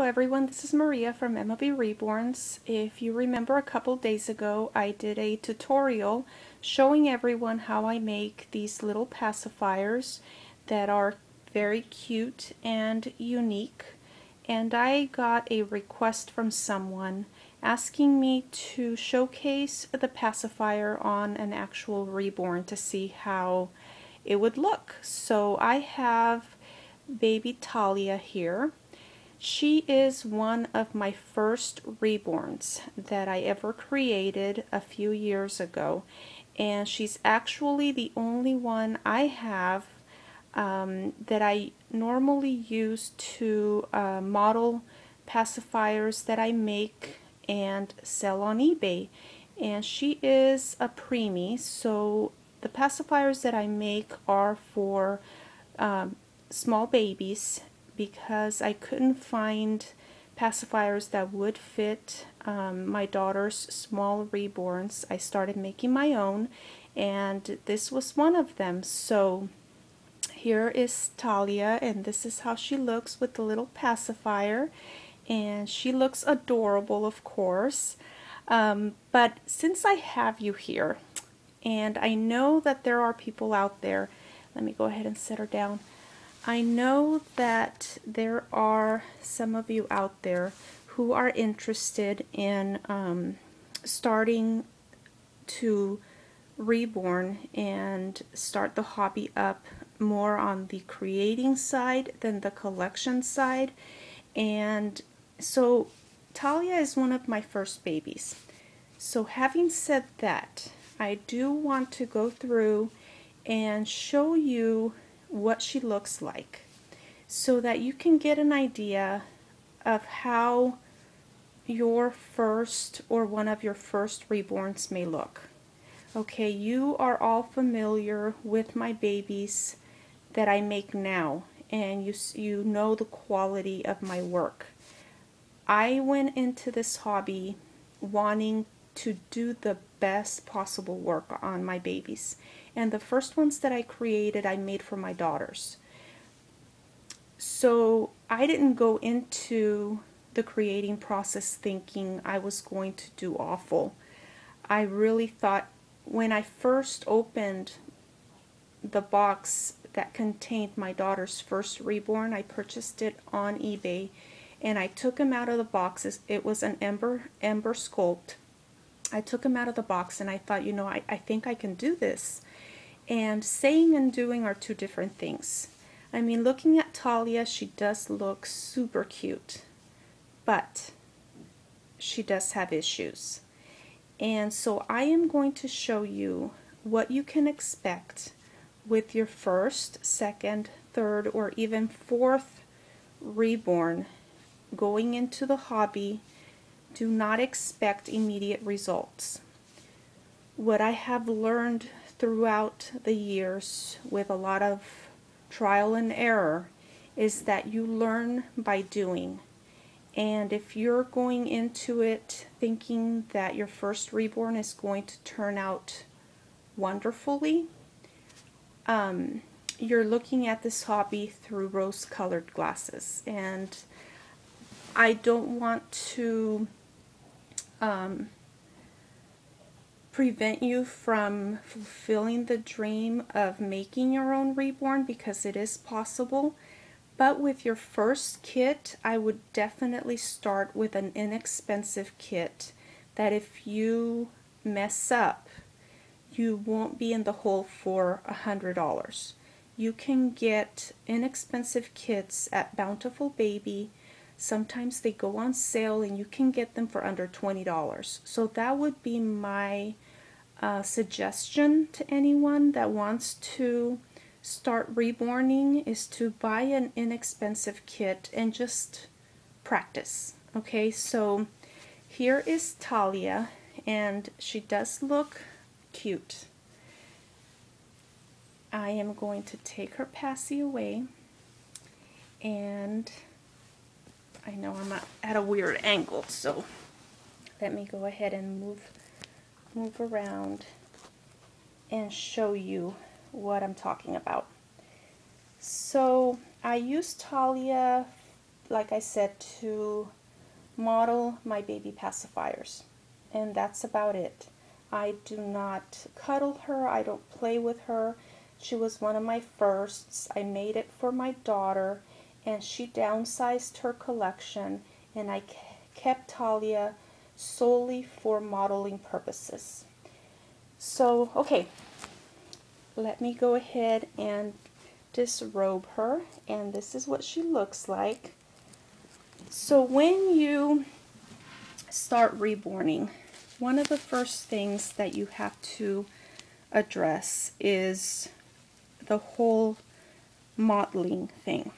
everyone, this is Maria from MLB Reborns. If you remember, a couple days ago I did a tutorial showing everyone how I make these little pacifiers that are very cute and unique, and I got a request from someone asking me to showcase the pacifier on an actual Reborn to see how it would look. So I have baby Talia here. She is one of my first reborns that I ever created a few years ago, and she's actually the only one I have that I normally use to model pacifiers that I make and sell on eBay. And she is a preemie, so the pacifiers that I make are for small babies, because I couldn't find pacifiers that would fit my daughter's small reborns. I started making my own, and this was one of them. So here is Talia, and this is how she looks with the little pacifier, and she looks adorable, of course. But since I have you here, and I know that there are people out there, let me go ahead and set her down. I know that there are some of you out there who are interested in starting to reborn and start the hobby up more on the creating side than the collection side. And so Talia is one of my first babies. So having said that, I do want to go through and show you what she looks like so that you can get an idea of how your first or one of your first reborns may look. Okay, you are all familiar with my babies that I make now, and you know the quality of my work. I went into this hobby wanting to do the best possible work on my babies, and the first ones that I created I made for my daughters. So I didn't go into the creating process thinking I was going to do awful. I really thought, when I first opened the box that contained my daughter's first reborn, I purchased it on eBay, and I took him out of the boxes. It was an ember sculpt. I took him out of the box and I thought, you know, I think I can do this. And saying and doing are two different things. I mean, looking at Talia, she does look super cute, but she does have issues. And so I am going to show you what you can expect with your first, second, third, or even fourth reborn going into the hobby. Do not expect immediate results. What I have learned throughout the years with a lot of trial and error is that you learn by doing. And if you're going into it thinking that your first reborn is going to turn out wonderfully, you're looking at this hobby through rose-colored glasses. And I don't want to prevent you from fulfilling the dream of making your own reborn, because it is possible. But with your first kit, I would definitely start with an inexpensive kit that if you mess up, you won't be in the hole for $100. You can get inexpensive kits at Bountiful Baby. Sometimes they go on sale and you can get them for under $20. So that would be my suggestion to anyone that wants to start reborning, is to buy an inexpensive kit and just practice. Okay, so here is Talia, and she does look cute. I am going to take her passy away, and I know I'm at a weird angle, so let me go ahead and move around and show you what I'm talking about. So I used Talia like I said, to model my baby pacifiers, and that's about it. I do not cuddle her, I don't play with her. She was one of my firsts. I made it for my daughter, and she downsized her collection, and I kept Talia solely for modeling purposes. So, okay, let me go ahead and disrobe her, and this is what she looks like. So when you start reborning, one of the first things that you have to address is the whole mottling thing.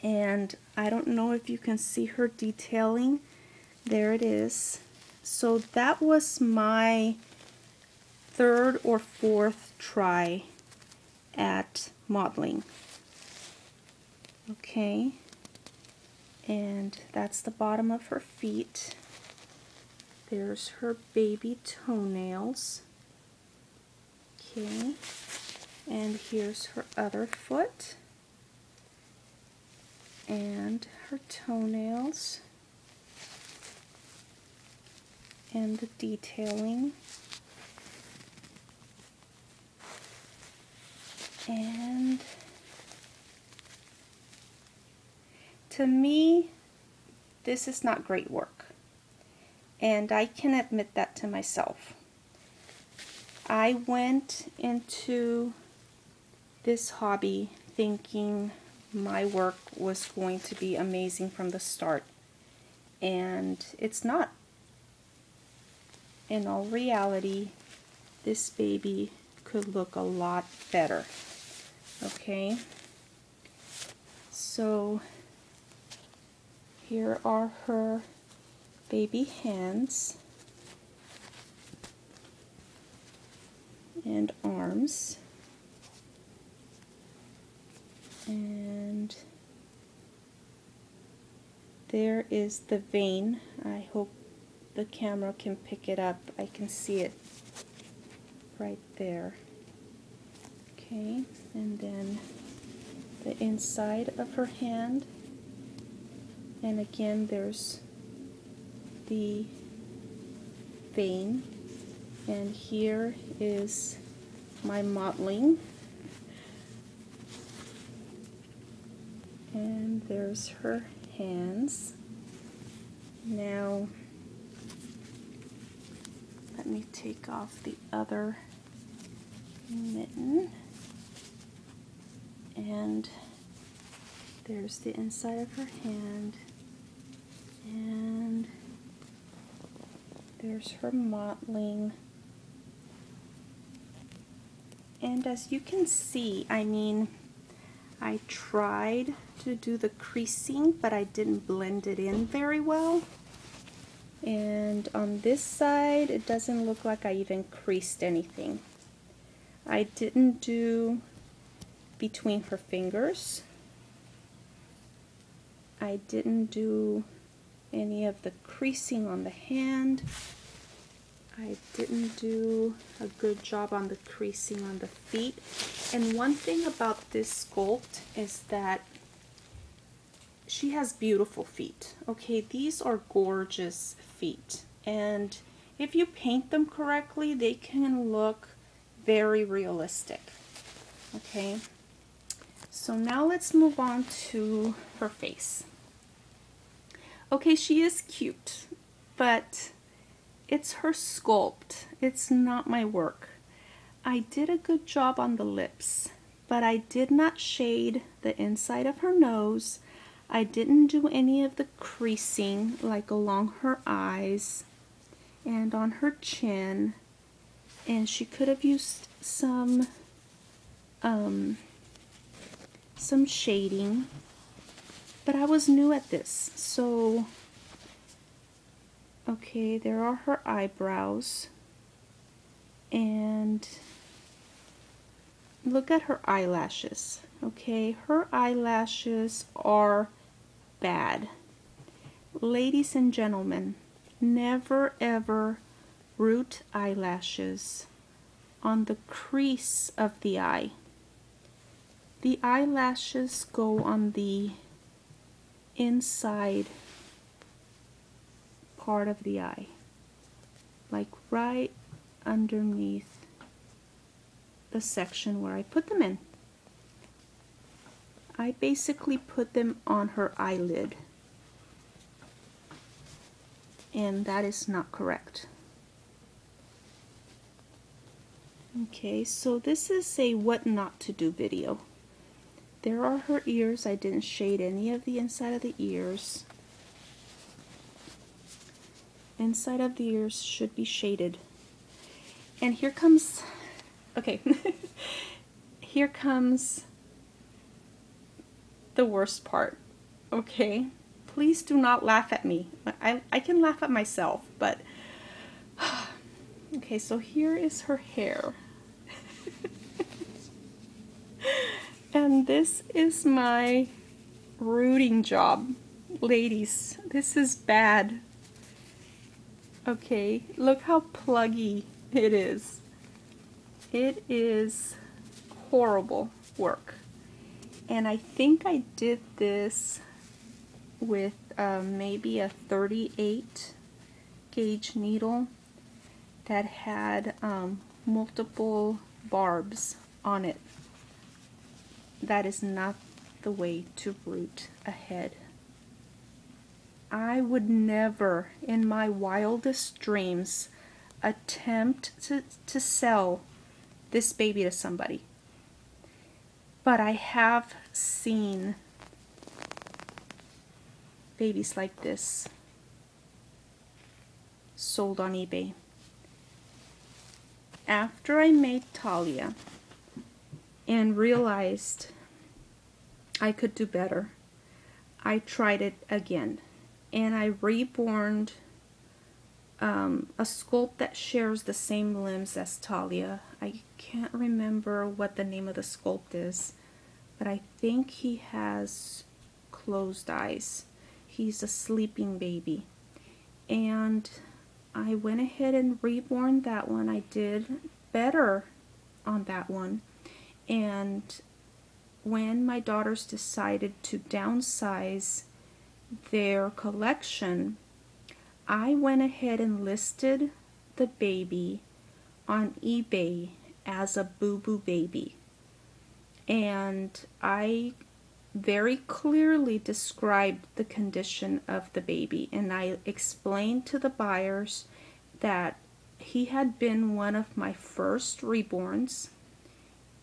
And I don't know if you can see her detailing. There it is. So that was my third or fourth try at modeling. Okay, and that's the bottom of her feet. There's her baby toenails. Okay, and here's her other foot and her toenails and the detailing. And to me, this is not great work, and I can admit that to myself. I went into this hobby thinking my work was going to be amazing from the start, and it's not. In all reality, this baby could look a lot better. Okay, so here are her baby hands and arms, and there is the vein. I hope the camera can pick it up. I can see it right there. Okay, and then the inside of her hand, and again there's the vein, and here is my mottling, and there's her hands. Now let me take off the other mitten, and there's the inside of her hand, and there's her mottling. And as you can see, I mean, I tried to do the creasing, but I didn't blend it in very well. And on this side, it doesn't look like I even creased anything. I didn't do between her fingers. I didn't do any of the creasing on the hand. I didn't do a good job on the creasing on the feet. And one thing about this sculpt is that she has beautiful feet. Okay, these are gorgeous feet. And if you paint them correctly, they can look very realistic. Okay, so now let's move on to her face. Okay, she is cute, but it's her sculpt. It's not my work. I did a good job on the lips, but I did not shade the inside of her nose. I didn't do any of the creasing like along her eyes and on her chin, and she could have used some shading, but I was new at this. So okay, there are her eyebrows, and look at her eyelashes. Okay, her eyelashes are bad. Ladies and gentlemen, never ever root eyelashes on the crease of the eye. The eyelashes go on the inside part of the eye, like right underneath the section where I put them in. I basically put them on her eyelid, and that is not correct. Okay, so this is a what not to do video. There are her ears. I didn't shade any of the inside of the ears. Inside of the ears should be shaded. And here comes, okay, here comes the worst part, okay? Please do not laugh at me. I can laugh at myself, but, okay, so here is her hair. And this is my rooting job. Ladies, this is bad. Okay, look how pluggy it is. It is horrible work. And I think I did this with maybe a 38 gauge needle that had multiple barbs on it. That is not the way to root a head. I would never in my wildest dreams attempt to sell this baby to somebody. But I have seen babies like this sold on eBay. After I made Talia and realized I could do better, I tried it again, and I reborned a sculpt that shares the same limbs as Talia. I can't remember what the name of the sculpt is, but I think he has closed eyes. He's a sleeping baby. And I went ahead and reborn that one. I did better on that one. And when my daughters decided to downsize their collection, I went ahead and listed the baby on eBay as a boo-boo baby. And I very clearly described the condition of the baby, and I explained to the buyers that he had been one of my first reborns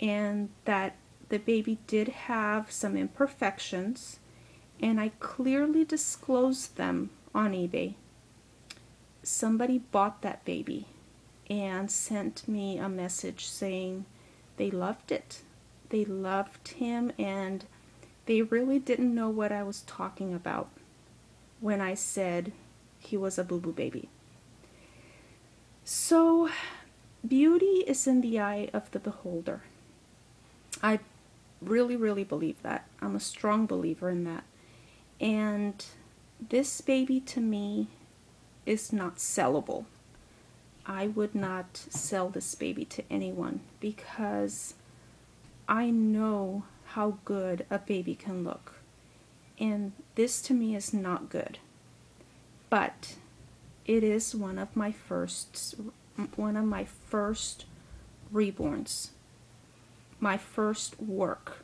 and that the baby did have some imperfections, and I clearly disclosed them on eBay. Somebody bought that baby and sent me a message saying they loved it. They loved him, and they really didn't know what I was talking about when I said he was a boo-boo baby. So, beauty is in the eye of the beholder. I really, really believe that. I'm a strong believer in that. And this baby to me is not sellable. I would not sell this baby to anyone because I know how good a baby can look, and this to me is not good. But it is one of my first reborns, my first work,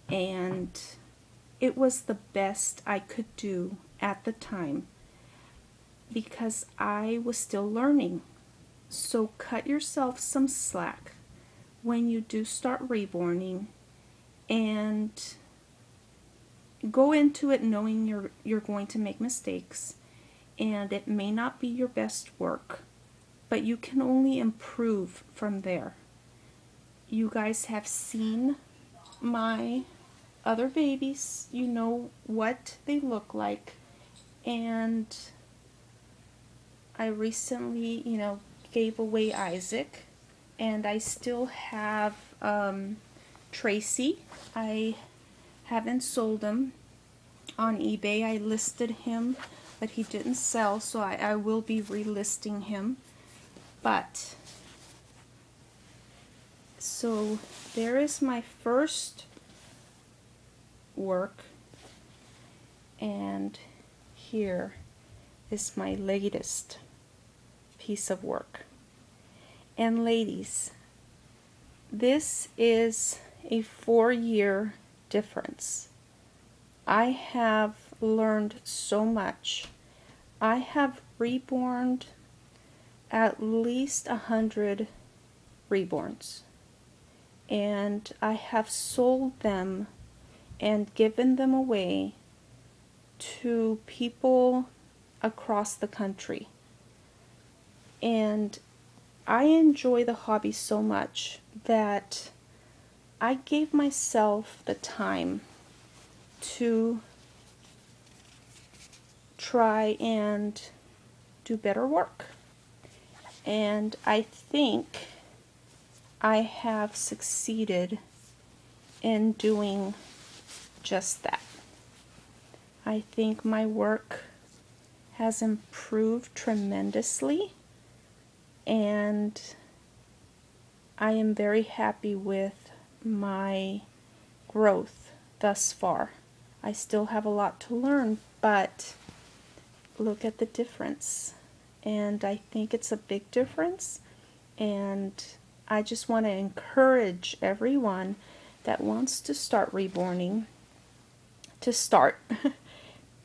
and it was the best I could do at the time because I was still learning. So cut yourself some slack when you do start reborning, and go into it knowing you're going to make mistakes, and it may not be your best work, but you can only improve from there. You guys have seen my other babies, you know what they look like, and I recently, gave away Isaac, and I still have Tracy. I haven't sold him on eBay. I listed him, but he didn't sell, so I will be relisting him. But, so there is my first work, and and here is my latest piece of work. And ladies, this is a 4-year difference. I have learned so much. I have reborned at least 100 reborns, and I have sold them and given them away to people across the country. And I enjoy the hobby so much that I gave myself the time to try and do better work. And I think I have succeeded in doing just that. I think my work has improved tremendously, and I am very happy with my growth thus far. I still have a lot to learn, but look at the difference. And I think it's a big difference, and I just want to encourage everyone that wants to start reborning to start.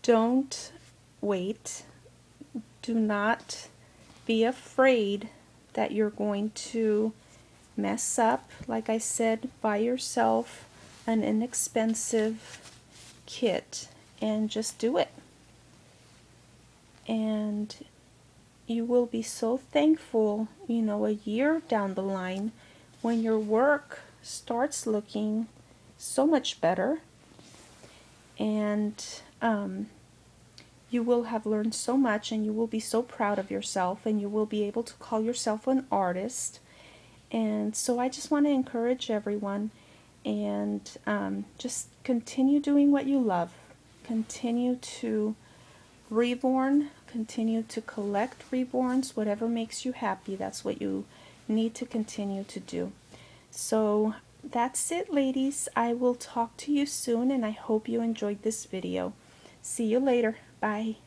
Don't wait. Do not be afraid that you're going to mess up. Like I said, buy yourself an inexpensive kit and just do it. And you will be so thankful, you know, a year down the line when your work starts looking so much better, and you will have learned so much, and you will be so proud of yourself, and you will be able to call yourself an artist. And so I just want to encourage everyone, and just continue doing what you love. Continue to reborn, continue to collect reborns. Whatever makes you happy, that's what you need to continue to do. So that's it, ladies. I will talk to you soon, and I hope you enjoyed this video. See you later. Bye.